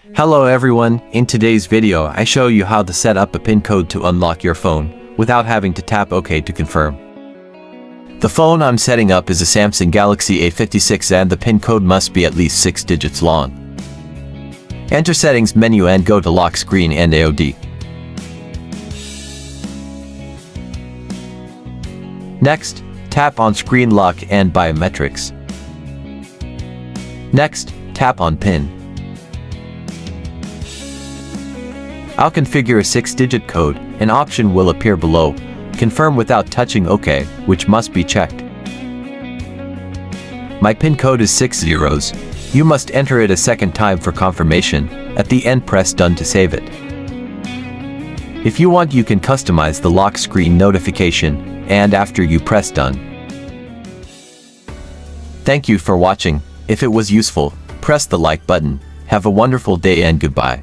Hello everyone, in today's video I show you how to set up a PIN code to unlock your phone, without having to tap OK to confirm. The phone I'm setting up is a Samsung Galaxy A56 and the PIN code must be at least 6 digits long. Enter settings menu and go to lock screen and AOD. Next, tap on screen lock and biometrics. Next, tap on PIN. I'll configure a 6-digit code, an option will appear below. Confirm without touching OK, which must be checked. My PIN code is 6 zeros. You must enter it a second time for confirmation. At the end press done to save it. If you want you can customize the lock screen notification, and after you press done. Thank you for watching. If it was useful, press the like button. Have a wonderful day and goodbye.